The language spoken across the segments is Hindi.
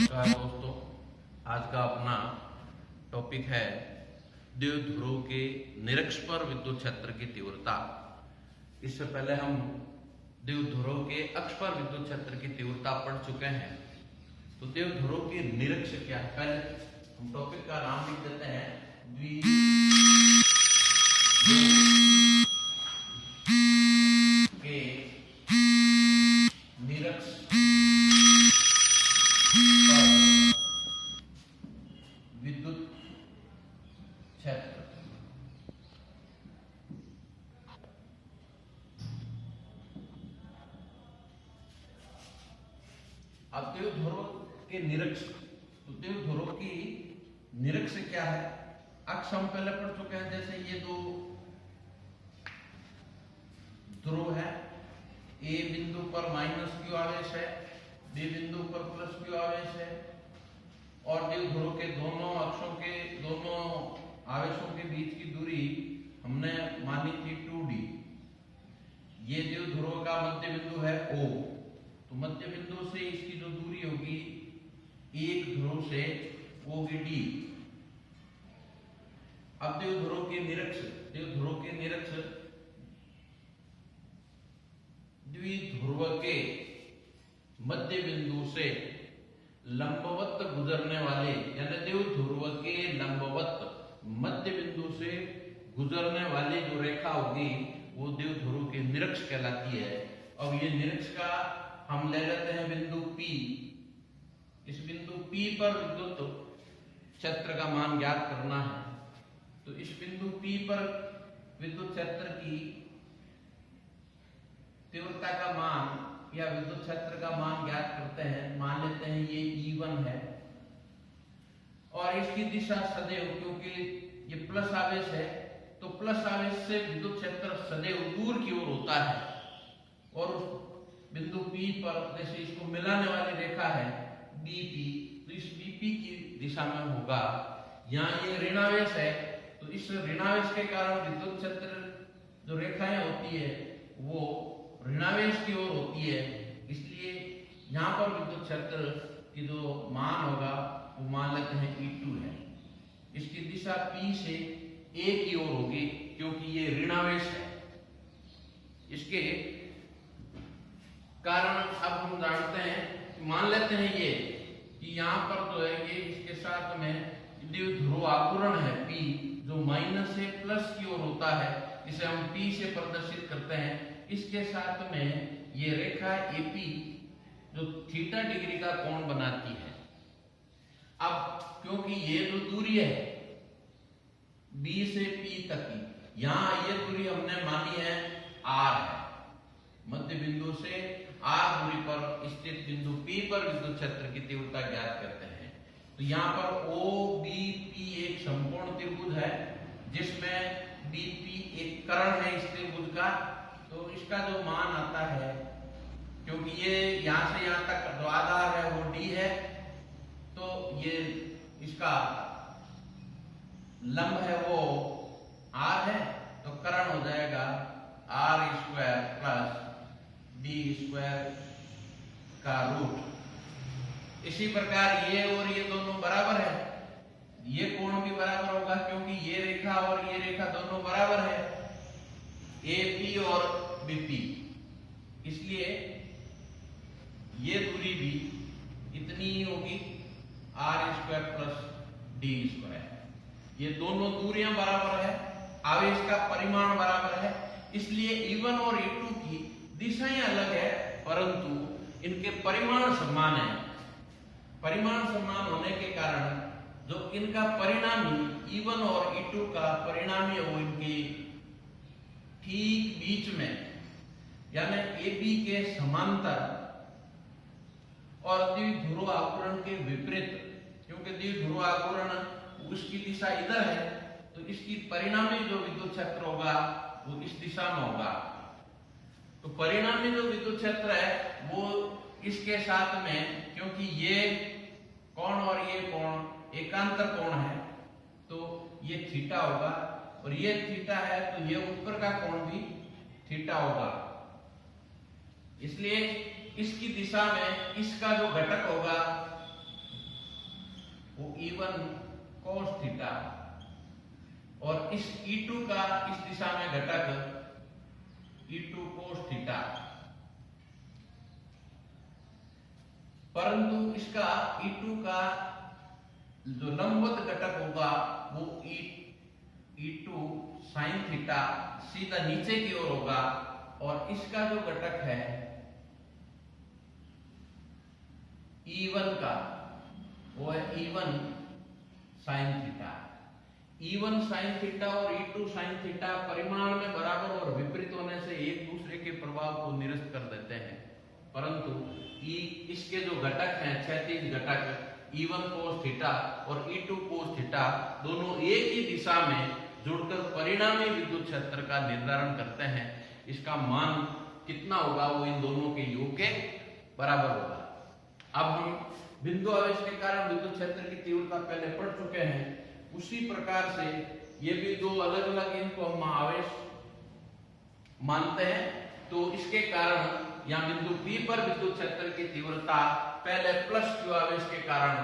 नमस्कार दोस्तों, आज का अपना टॉपिक है द्विध्रुव के निरक्ष पर विद्युत क्षेत्र की तीव्रता। इससे पहले हम द्विध्रुव के अक्ष पर विद्युत क्षेत्र की तीव्रता पढ़ चुके हैं। तो द्विध्रुव के निरक्ष क्या है, पहले हम टॉपिक का नाम लिख देते हैं के निरक्ष विद्युत क्षेत्र। अब द्विध्रुव के निरक्ष, तो द्विध्रुव की निरक्ष क्या है, अक्ष हम पहले पढ़ चुके हैं। जैसे ये दो ध्रुव है, ए बिंदु पर माइनस क्यू आवेश है, बी बिंदु पर प्लस क्यू आवेश है, और द्विध्रुव के दोनों अक्षों के दोनों आवेशों के बीच की दूरी हमने मानी थी 2d। ये द्विध्रुव का मध्य बिंदु है O, तो मध्य बिंदु से इसकी जो दूरी होगी एक ध्रुव से वो होगी d। अब द्विध्रुव के निरक्ष, द्विध्रुव के निरक्ष द्विध्रुव के मध्य बिंदु से लंबवत गुजरने वाले, यानी द्विध्रुव के लंबवत मध्य बिंदु से गुजरने वाली जो रेखा होगी वो द्विध्रुव के निरक्ष कहलाती है। अब ये निरक्ष का हम ले लेते हैं बिंदु P। इस बिंदु P पर विद्युत क्षेत्र का मान ज्ञात करना है। तो इस बिंदु P पर विद्युत क्षेत्र की तीव्रता का मान या विद्युत क्षेत्र का मान ज्ञात करते हैं। मान लेते हैं ये E1 है और इसकी दिशा सदैव, क्योंकि ये प्लस आवेश है तो प्लस आवेश से विद्युत क्षेत्र सदैव दूर की ओर होता है। और उस बिंदु P पर जैसे इसको मिलाने वाली रेखा है BP, तो इस BP की दिशा में होगा। यहाँ ये ऋणावेश है तो इस ऋणावेश के कारण विद्युत क्षेत्र जो रेखाएं होती है वो ऋणावेश की ओर होती है, इसलिए यहाँ पर विद्युत क्षेत्र की जो मान होगा वो मान लेते हैं E2 है। इसकी दिशा P से A की ओर होगी क्योंकि ये ऋणावेश है। इसके कारण अब हम जानते हैं, मान लेते हैं ये कि यहाँ पर जो है ये इसके साथ में द्विध्रुव आकुरण है P, जो माइनस से प्लस की ओर होता है, इसे हम P से प्रदर्शित करते हैं। इसके साथ में ये रेखा AP जो थीटा डिग्री का कोण बनाती है। अब क्योंकि ये जो दूरी है B से P तक की, यहाँ ये दूरी हमने मानी है R है। मध्य बिंदु से R दूरी पर स्थित बिंदु P पर विद्युत क्षेत्र की तीव्रता ज्ञात करते हैं। तो यहाँ पर OBP एक संपूर्ण त्रिभुज है जिसमें BP एक कर्ण है इस त्रिभुज का। तो इसका जो मान आता है, क्योंकि ये यहाँ से यहाँ तक जो आधार है वो D है, तो ये इसका लंब है वो R है, तो कर्ण हो जाएगा R² प्लस D² का रूट। इसी प्रकार ये और ये दोनों बराबर है, ये कोण भी बराबर होगा क्योंकि ये रेखा और ये रेखा दोनों बराबर है, AP और BP, इसलिए ये दूरी भी इतनी ही होगी R² प्लस D²। ये दोनों दूरियां बराबर है, आवेश का परिमाण बराबर है, इसलिए E1 और E2 की दिशाएं अलग है परंतु इनके परिमाण समान है। परिमाण समान होने के कारण जो इनका परिणामी E1 और E2 का परिणामी है वो इनके ठीक बीच में, यानी AB के समांतर और द्विध्रुव आकुरण के विपरीत, क्योंकि द्विध्रुव आकुरण उसकी दिशा इधर है तो इसकी परिणामी जो विद्युत क्षेत्र होगा वो इस दिशा में होगा। तो परिणामी जो विद्युत क्षेत्र है वो इसके साथ में, क्योंकि ये कोण और ये कोण एकांतर कोण है तो ये थीटा होगा, और ये थीटा है तो ये ऊपर का कोण भी थीटा होगा। इसलिए इसकी दिशा में इसका जो घटक होगा E1 cos थीटा और इस E2 का इस दिशा में घटक E2 cos थीटा, परंतु इसका E2 का जो लंबवत घटक होगा वो E2 sin थीटा सीधा नीचे की ओर होगा और इसका जो घटक है E1 का वो है E1 sin theta. E1 sin theta और E2 sin थीटा परिमाण में बराबर और विपरीत होने से एक दूसरे के प्रभाव को निरस्त कर देते हैं, परंतु इसके जो घटक हैं क्षैतिज घटक E1 cos थीटा और E2 cos थीटा दोनों एक ही दिशा में जुड़कर परिणामी विद्युत क्षेत्र का निर्धारण करते हैं। इसका मान कितना होगा वो इन दोनों के योग के बराबर होगा। अब हम बिंदु आवेश के कारण विद्युत क्षेत्र की तीव्रता पहले पढ़ चुके हैं, उसी प्रकार से ये भी दो अलग अलग इनको हम आवेश मानते हैं। तो इसके कारण यहाँ बिंदु P पर विद्युत क्षेत्र की तीव्रता पहले प्लस Q आवेश के कारण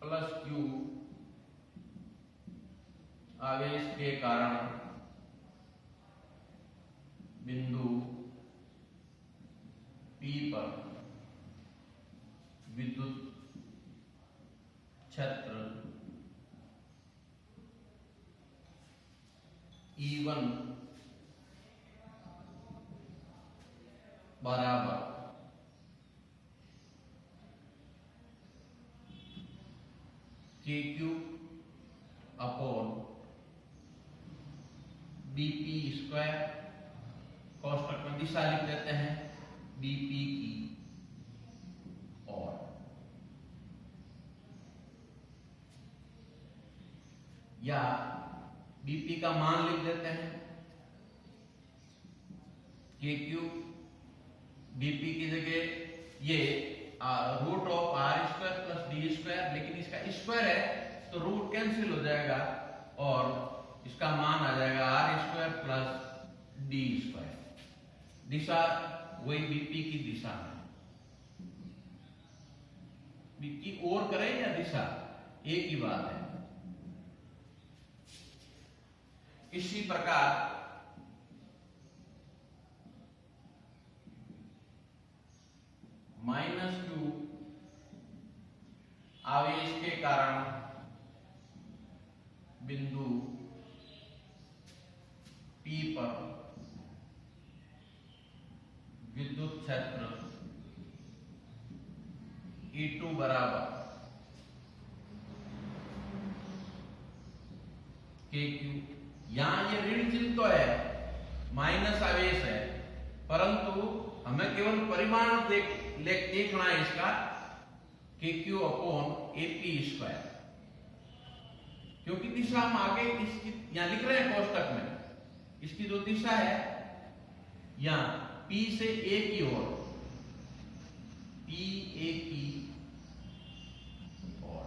प्लस Q आवेश के कारण बिंदु P पर विद्युत क्षेत्र E1 बराबर KQ अपॉन BP स्क्वायर, कोष्टक में दिशा लिख देते हैं BP की और या BP का मान लिख देते हैं KQ, BP की जगह ये root of R square plus D square, लेकिन इसका स्क्वायर है तो रूट कैंसिल हो जाएगा और इसका मान आ जाएगा R square plus D square. दिशा वही BP की दिशा में, BP और करें या दिशा एक ही बात है। इसी प्रकार माइनस Q आवेश के कारण बिंदु P पर विद्युत क्षेत्र E2 बराबर KQ। यहां ये ऋण चिन्ह तो है, माइनस आवेश है, परंतु हमें केवल परिमाण देखना है इसका KQ अपॉन AP स्क्वायर, क्योंकि दिशा हम आगे इसकी यहां लिख रहे हैं कोष्टक में। इसकी जो दिशा है यहां P से A की ओर, PA की ओर,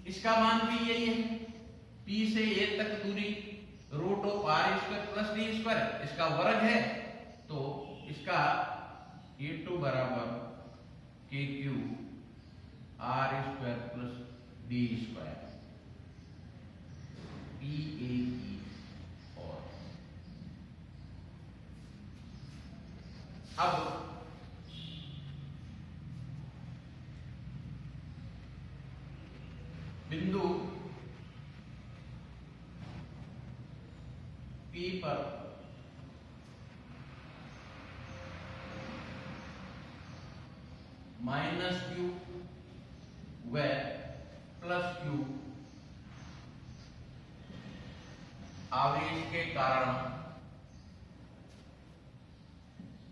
इसका मान भी यही है। P से A तक दूरी root of R square plus D square, इसका वर्ग है, तो इसका E2 बराबर KQ R square plus D square PA की ओर। अब बिंदु P पर माइनस Q व प्लस Q आवेश के कारण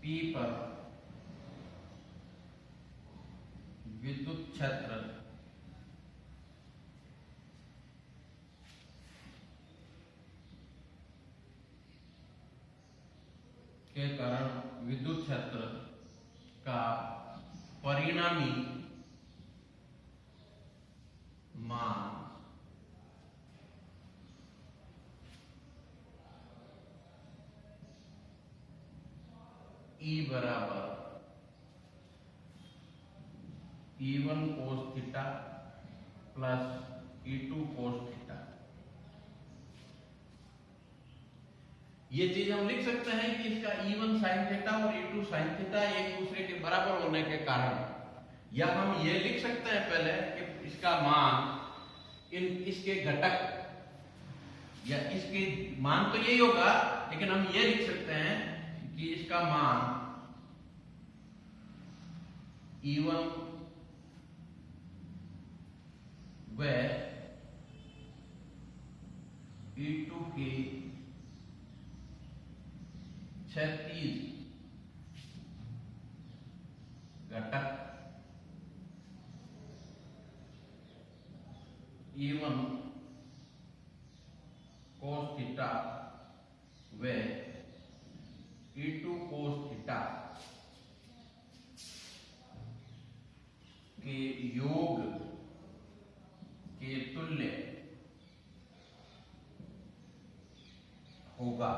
P पर विद्युत क्षेत्र के कारण विद्युत क्षेत्र का परिणामी मान E बराबर E1 cos theta plus E2 cos theta. ये चीज हम लिख सकते हैं कि इसका E1 sin थीटा और E2 sin थीटा एक दूसरे के बराबर होने के कारण, या हम ये लिख सकते हैं पहले कि इसका मान इसके घटक या इसके मान तो यही होगा, लेकिन हम ये लिख सकते हैं कि इसका मान E1 व E2 के क्षैतिज घटक E1 cos थीटा व E2 cos थीटा के योग के तुल्य होगा।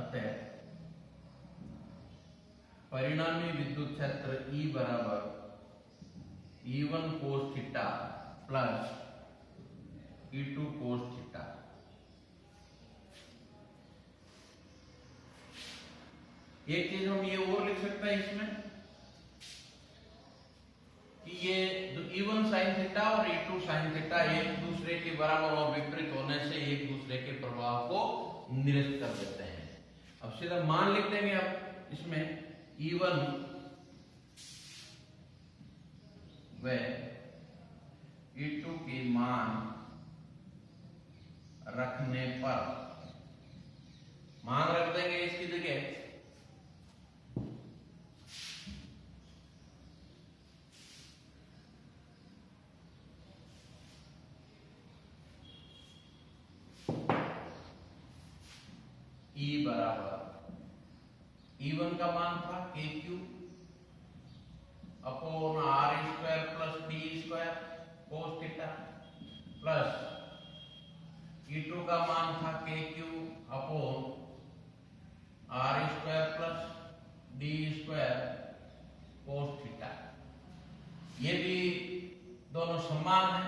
अतः परिणामी विद्युत क्षेत्र E बराबर E1 cos theta plus E2 cos theta. एक चीज हम ये और लिख सकते हैं इसमें कि ये E1 sin थीटा और E2 sin थीटा एक दूसरे के बराबर और विपरीत होने से एक दूसरे के प्रभाव को निरस्त कर देते हैं। अब सीधा मान लिख देंगे अब इसमें E1 व E2 के मान रखने पर, मान रख देंगे इसकी जगह E बराबर E1 का मान था KQ upon R square plus D square cos theta plus E2 का मान था KQ upon R square plus D square cos theta. ये भी दोनों समान है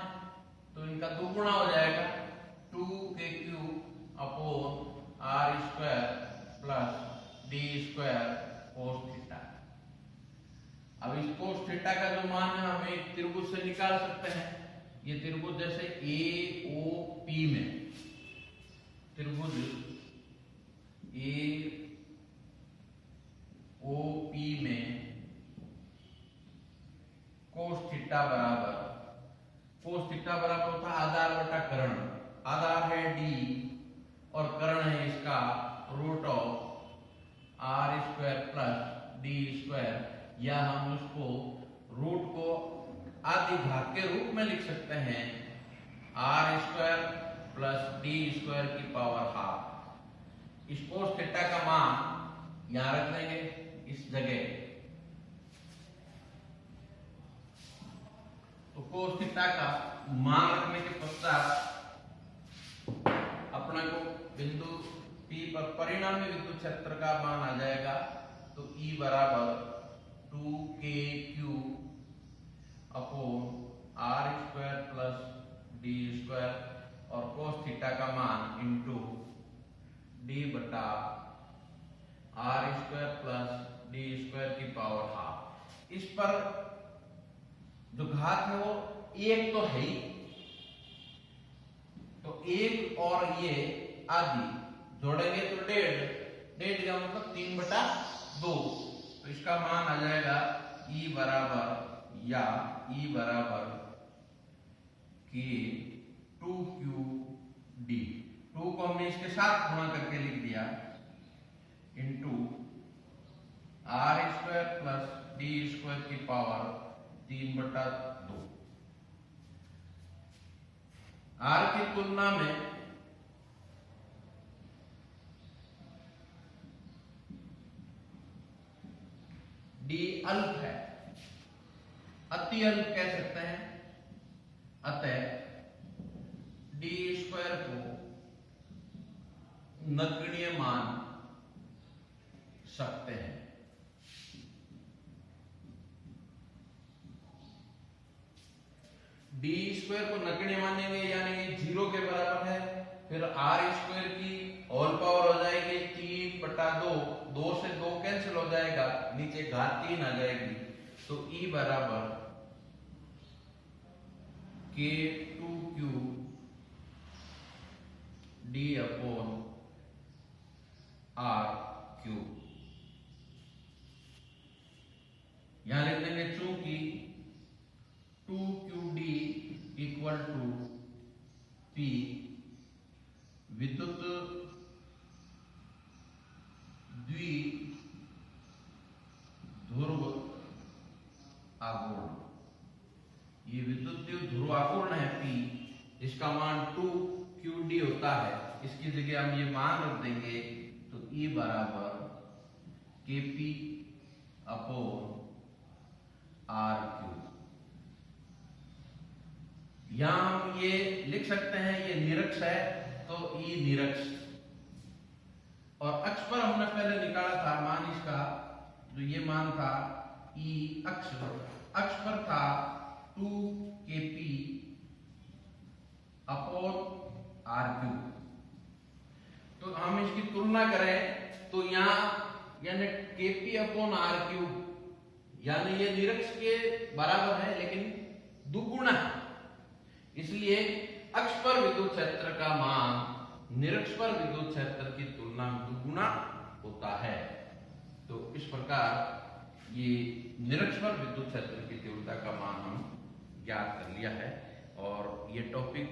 तो इनका दोगुना हो जाएगा 2KQ upon R square plus D square cos theta. अब इस cos थीटा का जो मान है हमें एक त्रिभुज से निकाल सकते हैं। ये त्रिभुज जैसे AOP में, त्रिभुज AOP में cos थीटा बराबर होता आधार बटा कर्ण। आधार है D और कर्ण है इसका root of R square plus D square, या हम उसको रूट को आधी घात के रूप में लिख सकते हैं R square plus D square की पावर हाफ। इस cos थीटा का मान यहां रख देंगे इस जगह। तो cos थीटा का मान रखने के पश्चात अपना को बिंदु P पर परिणामी विद्युत क्षेत्र का मान आ जाएगा। तो E बराबर 2KQ upon R square plus D square और cos थीटा का मान इंटू D बटा R square plus D square की पावर हाफ। इस पर जो घात है वो एक तो है ही, तो एक और ये आदि जोड़ेंगे तो डेढ़, डेढ़ का मतलब 3/2। तो इसका मान आ जाएगा E बराबर या E बराबर के 2QD। 2 को हमने इसके साथ गुणा करके लिख दिया into R square plus D square की पावर 3/2। R की तुलना में D अल्प है, अति अल्प कह सकते हैं। अतः D स्क्वायर को नगण्य मान सकते हैं। डी स्क्वायर को नगण्य मानेंगे यानी कि 0 के बराबर है। फिर आर स्क्वायर की होल पावर हो जाएगी 3/2, 2 से 2 कैंसिल हो जाएगा, नीचे घात 3 आ जाएगी। तो ई बराबर K2Q D upon are cube. यहां लिख देंगे चूंकि 2QD इक्वल टू P विद्युत द्विध्रुव आघूर्ण, ये विद्युत ध्रुव आघूर्ण है P, इसका मान 2QD होता है। इसकी जगह हम ये मान रख देंगे तो E बराबर KP अपॉन आर क्यूब। यहां हम ये लिख सकते हैं ये निरक्ष है तो E निरक्ष, और अक्ष पर हमने पहले निकाला था मान इसका, जो ये मान था E अक्ष पर था 2KP अपॉन आर क्यूब। तो हम इसकी तुलना करें तो यहाँ यानी KP अपॉन आर क्यूब यानी ये निरक्ष के बराबर है लेकिन दुगुना है, इसलिए अक्ष पर विद्युत क्षेत्र का मान निरक्ष पर विद्युत क्षेत्र की तुलना में दुगुना होता है। तो इस प्रकार ये निरक्ष पर विद्युत क्षेत्र की तीव्रता का मान हम ज्ञात कर लिया है, और ये टॉपिक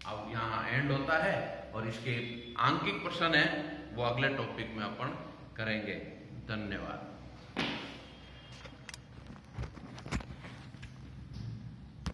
अब यहाँ एंड होता है, और इसके आंकिक प्रश्न है वो अगले टॉपिक में अपन करेंगे। धन्यवाद।